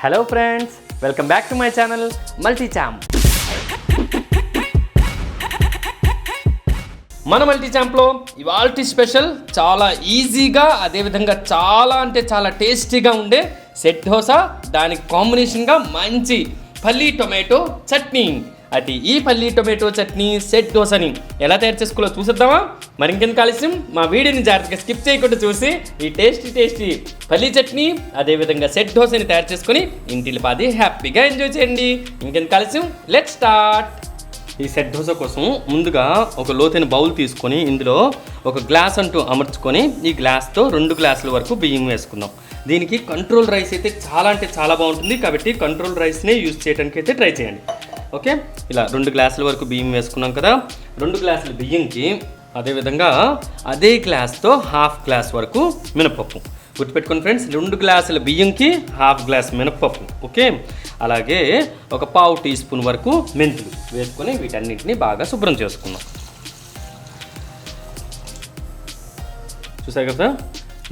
Hello friends, welcome back to my channel multi champ. మన multi ఛాంప్లో ఇవాల్టి special చాలా ఈజీగా అదేవిధంగా చాలా అంటే చాలా టేస్టీగా ఉండే సెట్ దోస, దానికి కాంబినేషన్గా మంచి పల్లీ టొమాటో చట్నీ. అది ఈ పల్లీ టొమాటో చట్నీ సెట్ దోసని ఎలా తయారు చేసుకోవాలో చూసేద్దామా? మరి ఇంకెందుకు ఆలస్యం, మా వీడియోని జాగ్రత్తగా స్కిప్ చేయకుండా చూసి ఈ టేస్టీ పల్లీ చట్నీ అదేవిధంగా సెట్ దోసని తయారు చేసుకొని ఇంటిలో పాది హ్యాపీగా ఎంజాయ్ చేయండి. ఇంకెందుకు ఆలస్యం, లెట్స్ స్టార్ట్. ఈ సెట్ దోస కోసం ముందుగా ఒక లోతైన బౌల్ తీసుకొని ఇందులో ఒక గ్లాస్ అంటూ అమర్చుకొని ఈ గ్లాస్తో 2 గ్లాసుల వరకు బియ్యం వేసుకుందాం. దీనికి కంట్రోల్ రైస్ అయితే చాలా అంటే చాలా బాగుంటుంది, కాబట్టి కంట్రోల్ రైస్నే యూజ్ చేయడానికి అయితే ట్రై చేయండి. ఓకే, ఇలా 2 గ్లాసుల వరకు బియ్యం వేసుకున్నాం కదా. 2 గ్లాసుల బియ్యంకి అదేవిధంగా అదే గ్లాస్తో 1/2 గ్లాస్ వరకు మినపప్పు. గుర్తుపెట్టుకోండి ఫ్రెండ్స్, 2 గ్లాసుల బియ్యంకి 1/2 గ్లాస్ మినపప్పు. ఓకే, అలాగే ఒక 1/2 టీ స్పూన్ వరకు మెంతులు వేసుకొని వీటన్నిటిని బాగా శుభ్రం చేసుకుందాం. చూసారు కదా,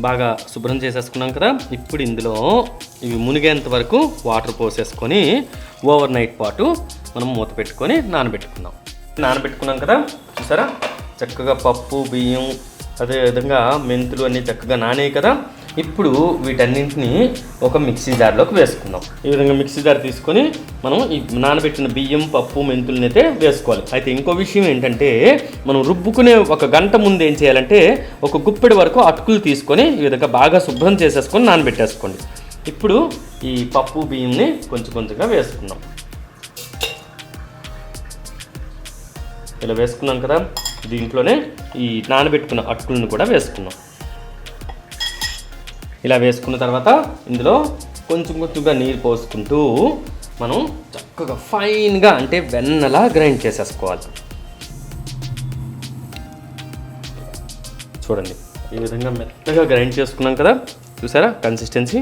బాగా శుభ్రం చేసేసుకున్నాం కదా. ఇప్పుడు ఇందులో ఇవి మునిగేంత వరకు వాటర్ పోసేసుకొని ఓవర్ నైట్ పాటు మనం మూత పెట్టుకొని నానబెట్టుకున్నాం కదా. చూసారా, చక్కగా పప్పు బియ్యం అదేవిధంగా మెంతులు అన్నీ చక్కగా నానేయి కదా. ఇప్పుడు వీటన్నింటినీ ఒక మిక్సీ జార్లోకి వేసుకుందాం. ఈ విధంగా మిక్సీ జార్ తీసుకొని మనం ఈ నానబెట్టిన బియ్యం పప్పు మెంతులని అయితే వేసుకోవాలి. అయితే ఇంకో విషయం ఏంటంటే, మనం రుబ్బుకునే 1 గంట ముందు ఏం చేయాలంటే ఒక గుప్పెడి వరకు అటుకులు తీసుకొని ఈ విధంగా బాగా శుభ్రం చేసేసుకొని నానబెట్టేసుకోండి. ఇప్పుడు ఈ పప్పు బియ్యంని కొంచెంగా వేసుకుందాం. ఇలా వేసుకున్నాం కదా, దీంట్లోనే ఈ నానబెట్టుకున్న అటుకులను కూడా వేసుకున్నాం. ఇలా వేసుకున్న తర్వాత ఇందులో కొంచెంగా నీరు పోసుకుంటూ మనం చక్కగా ఫైన్గా అంటే వెన్నలా గ్రైండ్ చేసేసుకోవాలి. చూడండి, ఈ విధంగా మెత్తగా గ్రైండ్ చేసుకున్నాం కదా. చూసారా కన్సిస్టెన్సీ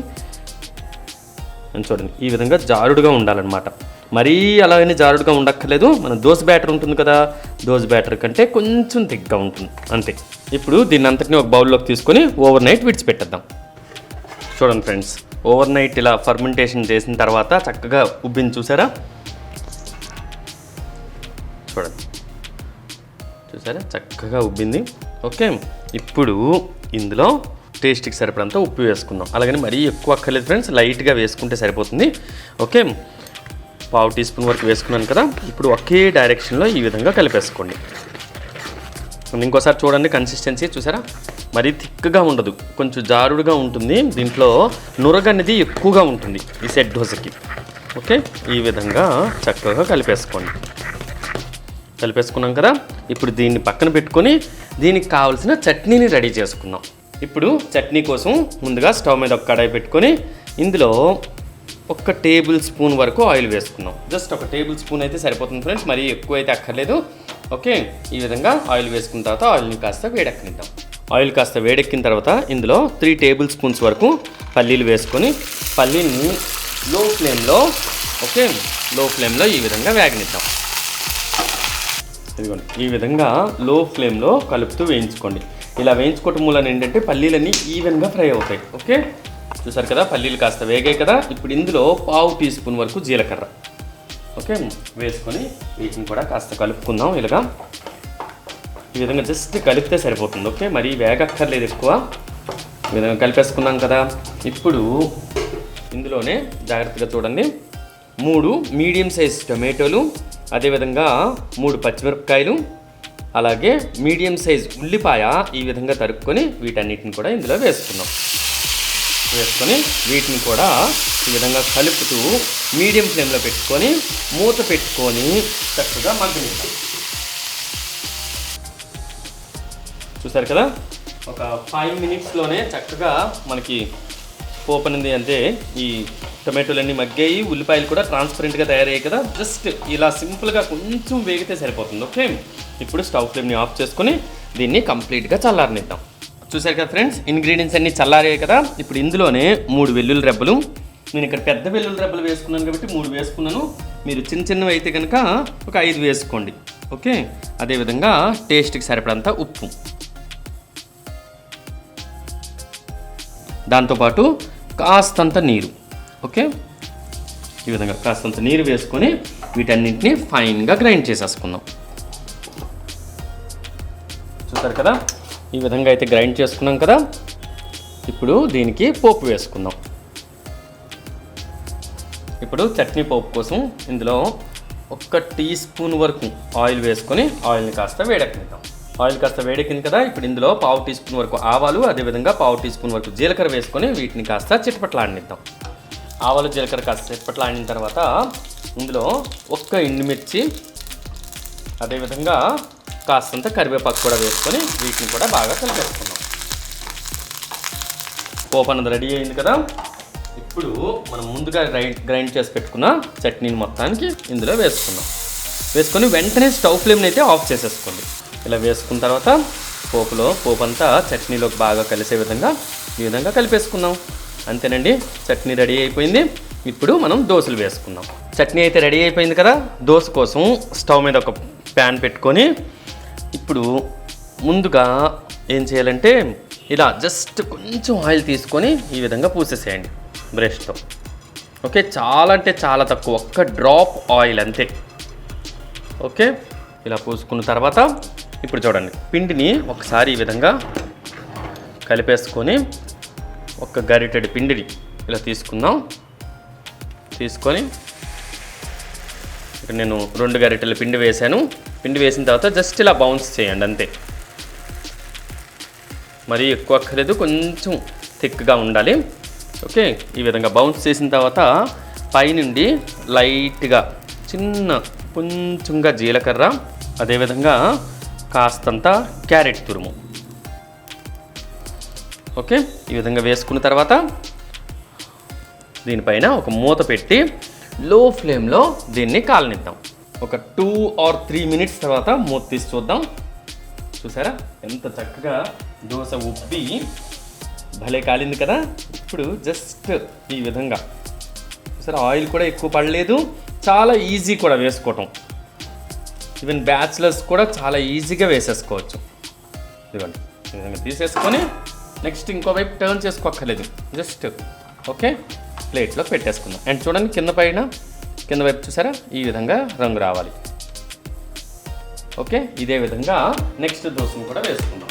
అని చూడండి, ఈ విధంగా జారుడుగా ఉండాలన్నమాట. మరీ అలాగనే జారుడుగా ఉండక్కర్లేదు. మన దోశ బ్యాటర్ ఉంటుంది కదా, దోశ బ్యాటర్ కంటే కొంచెం థిక్గా ఉంటుంది అంతే. ఇప్పుడు దీన్ని అంతటిని ఒక బౌల్లోకి తీసుకొని ఓవర్ నైట్ విడిచిపెట్టేద్దాం. చూడండి ఫ్రెండ్స్, ఓవర్ నైట్ ఇలా ఫర్మెంటేషన్ చేసిన తర్వాత చక్కగా ఉబ్బింది. చూసారా చక్కగా ఉబ్బింది. ఓకే, ఇప్పుడు ఇందులో టేస్ట్కి సరిపడంత ఉప్పు వేసుకుందాం. అలాగని మరీ ఎక్కువ అక్కర్లేదు ఫ్రెండ్స్, లైట్గా వేసుకుంటే సరిపోతుంది. ఓకే, 1/2 టీ స్పూన్ వరకు వేసుకున్నాను కదా. ఇప్పుడు ఒకే డైరెక్షన్లో ఈ విధంగా కలిపేసుకోండి. ఇంకోసారి చూడండి కన్సిస్టెన్సీ. చూసారా, మరీ థిక్గా ఉండదు, కొంచెం జారుడుగా ఉంటుంది. దీంట్లో నురగ అనేది ఎక్కువగా ఉంటుంది ఈ సెట్ దోశకి. ఓకే, ఈ విధంగా చక్కగా కలిపేసుకున్నాం కదా. ఇప్పుడు దీన్ని పక్కన పెట్టుకొని దీనికి కావాల్సిన చట్నీని రెడీ చేసుకుందాం. ఇప్పుడు చట్నీ కోసం ముందుగా స్టవ్ మీద ఒక కడాయి పెట్టుకొని ఇందులో 1 టేబుల్ స్పూన్ వరకు ఆయిల్ వేసుకుందాం. జస్ట్ 1 టేబుల్ స్పూన్ అయితే సరిపోతుంది ఫ్రెండ్స్, మరీ ఎక్కువ అయితే అక్కర్లేదు. ఓకే, ఈ విధంగా ఆయిల్ వేసుకున్న తర్వాత ఆయిల్ని కాస్త వేడెక్కనిద్దాం. ఆయిల్ కాస్త వేడెక్కిన తర్వాత ఇందులో 3 టేబుల్ స్పూన్స్ వరకు పల్లీలు వేసుకొని పల్లీని లో ఫ్లేమ్లో ఈ విధంగా వేగనిద్దాం. ఇదిగోండి, ఈ విధంగా లో ఫ్లేమ్లో కలుపుతూ వేయించుకోండి. ఇలా వేయించుకోవటం మూలన ఏంటంటే పల్లీలన్నీ ఈవెన్గా ఫ్రై అవుతాయి. ఓకే, చూసారు కదా, పల్లీలు కాస్త వేగాయి కదా. ఇప్పుడు ఇందులో 1/2 టీ స్పూన్ వరకు జీలకర్ర ఓకే వేసుకొని వీటిని కూడా కాస్త కలుపుకుందాం. ఇలాగా ఈ విధంగా జస్ట్ కలిపితే సరిపోతుంది. ఓకే, మరీ వేగక్కర్లేదు ఎక్కువ. ఈ విధంగా కలిపేసుకున్నాం కదా. ఇప్పుడు ఇందులోనే జాగ్రత్తగా చూడండి, 3 మీడియం సైజ్ టొమాటోలు, అదేవిధంగా 3 పచ్చిమిరపకాయలు, అలాగే మీడియం సైజ్ ఉల్లిపాయ ఈ విధంగా తరుక్కొని వీటన్నిటిని కూడా ఇందులో వేసుకొని వీటిని కూడా ఈ విధంగా కలుపుతూ మీడియం ఫ్లేమ్లో పెట్టుకొని మూత పెట్టుకొని చక్కగా మగ్గనిద్దాం. చూసారు కదా, ఒక 5 మినిట్స్లోనే చక్కగా మనకి పోపు అనేది అంటే ఈ టొమాటోలన్నీ మగ్గాయి, ఉల్లిపాయలు కూడా ట్రాన్స్పరెంట్గా తయారయ్యాయి కదా. జస్ట్ ఇలా సింపుల్గా కొంచెం వేగితే సరిపోతుంది. ఓకే, ఇప్పుడు స్టవ్ ఫ్లేమ్ని ఆఫ్ చేసుకొని దీన్ని కంప్లీట్గా చల్లారనిద్దాం. చూసారు కదా ఫ్రెండ్స్, ఇంగ్రీడియంట్స్ అన్నీ చల్లారాయి కదా. ఇప్పుడు ఇందులోనే 3 వెల్లుల్లి రెబ్బలు, నేను ఇక్కడ పెద్ద వెల్లుల్లి రెబ్బలు వేసుకున్నాను కాబట్టి 3 వేసుకున్నాను. మీరు చిన్నవి అయితే కనుక ఒక 5 వేసుకోండి. ఓకే, అదేవిధంగా టేస్ట్కి సరిపడంత ఉప్పు, దాంతోపాటు కాస్తంత నీరు. ఓకే, ఈ విధంగా కాస్తంత నీరు వేసుకొని వీటన్నింటినీ ఫైన్గా గ్రైండ్ చేసేసుకుందాం. చూసారు కదా, ఈ విధంగా అయితే గ్రైండ్ చేసుకున్నాం కదా. ఇప్పుడు దీనికి పోపు వేసుకుందాం. ఇప్పుడు చట్నీ పోపు కోసం ఇందులో 1 టీ స్పూన్ వరకు ఆయిల్ వేసుకొని ఆయిల్ని కాస్త వేడెక్కనిద్దాం. ఆయిల్ కాస్త వేడెక్కింది కదా. ఇప్పుడు ఇందులో 1/2 టీ స్పూన్ వరకు ఆవాలు, అదేవిధంగా 1/2 టీ స్పూన్ వరకు జీలకర్ర వేసుకొని వీటిని కాస్త చిటపట్లాడనిద్దాం. ఆవాలు జీలకర్ర కాస్త చిటపట్లాడిన తర్వాత ఇందులో 1 ఎండుమిర్చి, అదేవిధంగా కాస్తంత కరివేపాకు కూడా వేసుకొని వీటిని కూడా బాగా కలిపేసుకుందాం. పోపు అన్నది రెడీ అయింది కదా. ఇప్పుడు మనం ముందుగా గ్రైండ్ చేసి పెట్టుకున్న చట్నీని మొత్తానికి ఇందులో వేసుకుందాం. వేసుకొని వెంటనే స్టవ్ ఫ్లేమ్ని అయితే ఆఫ్ చేసేసుకోండి. ఇలా వేసుకున్న తర్వాత పోపు అంతా చట్నీలోకి బాగా కలిసే విధంగా ఈ విధంగా కలిపేసుకుందాం. అంతేనండి, చట్నీ రెడీ అయిపోయింది. ఇప్పుడు మనం దోశలు వేసుకుందాం. చట్నీ అయితే రెడీ అయిపోయింది కదా. దోశ కోసం స్టవ్ మీద ఒక ప్యాన్ పెట్టుకొని ఇప్పుడు ముందుగా ఏం చేయాలంటే ఇలా జస్ట్ కొంచెం ఆయిల్ తీసుకొని ఈ విధంగా పూసేసేయండి బ్రష్తో. ఓకే, చాలా అంటే చాలా తక్కువ, 1 డ్రాప్ ఆయిల్ అంతే. ఓకే, ఇలా పూసుకున్న తర్వాత ఇప్పుడు చూడండి, పిండిని ఒకసారి ఈ విధంగా కలిపేసుకొని 1 గరిటెడు పిండిని ఇలా తీసుకుందాం. తీసుకొని ఇక్కడ నేను 2 గరిటెల పిండి వేసాను. పిండి వేసిన తర్వాత జస్ట్ ఇలా బౌన్స్ చేయండి అంతే. మరీ ఎక్కువ అక్కర్లేదు, కొంచెం థిక్గా ఉండాలి. ఓకే, ఈ విధంగా బౌన్స్ చేసిన తర్వాత పైనుండి లైట్గా కొంచెంగా జీలకర్ర, అదేవిధంగా కాస్తంత క్యారెట్ తురుము. ఓకే, ఈ విధంగా వేసుకున్న తర్వాత దీనిపైన ఒక మూత పెట్టి లో ఫ్లేమ్లో దీన్ని కాలనిద్దాం. ఒక 2 or 3 మినిట్స్ తర్వాత మూత తీసి చూద్దాం. చూసారా ఎంత చక్కగా దోశ ఉబ్బి భలే కాలింది కదా. ఇప్పుడు జస్ట్ ఈ విధంగా చూసారా, ఆయిల్ కూడా ఎక్కువ పడలేదు, చాలా ఈజీ కూడా వేసుకోవటం. ఈవెన్ బ్యాచిలర్స్ కూడా చాలా ఈజీగా వేసేసుకోవచ్చు. ఇదిగోండి, ఈ విధంగా తీసేసుకొని నెక్స్ట్ ఇంకోవైపు టర్న్ చేసుకోక్కర్లేదు, జస్ట్ ఓకే ప్లేట్లో పెట్టేసుకుందాం. అండ్ చూడండి, కింద వైపు చూసారా ఈ విధంగా రంగు రావాలి. ఓకే, ఇదే విధంగా నెక్స్ట్ దోశను కూడా వేసుకుందాం.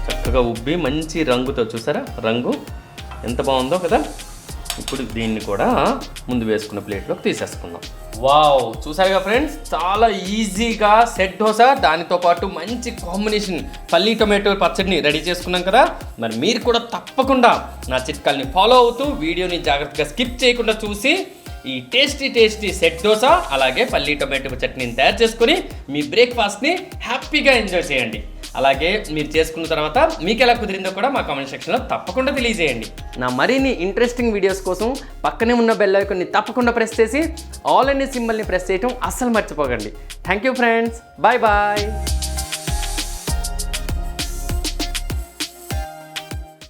చక్కగా ఉబ్బి మంచి రంగుతో చూసారా, రంగు ఎంత బాగుందో కదా. ఇప్పుడు దీన్ని కూడా ముందు వేసుకున్న ప్లేట్లోకి తీసేసుకుందాం. వావ్, చూసారుగా ఫ్రెండ్స్, చాలా ఈజీగా సెట్ దోశ, దానితో పాటు మంచి కాంబినేషన్ పల్లీ టొమాటో పచ్చడిని రెడీ చేసుకున్నాం కదా. మరి మీరు కూడా తప్పకుండా నా చిట్కాల్ని ఫాలో అవుతూ వీడియోని జాగ్రత్తగా స్కిప్ చేయకుండా చూసి ఈ టేస్టీ సెట్ దోశ అలాగే పల్లీ టొమాటో చట్నీని తయారు చేసుకొని మీ బ్రేక్ఫాస్ట్ని హ్యాపీగా ఎంజాయ్ చేయండి. అలాగే మీరు చేసుకున్న తర్వాత మీకు ఎలా కుదిరిందో కూడా మా కామెంట్ సెక్షన్లో తప్పకుండా తెలియజేయండి. నా మరిన్ని ఇంట్రెస్టింగ్ వీడియోస్ కోసం పక్కనే ఉన్న బెల్ ఐకాన్ని తప్పకుండా ప్రెస్ చేసి ఆల్ అనే సింబల్ని ప్రెస్ చేయడం అస్సలు మర్చిపోకండి. Thank you friends, bye bye.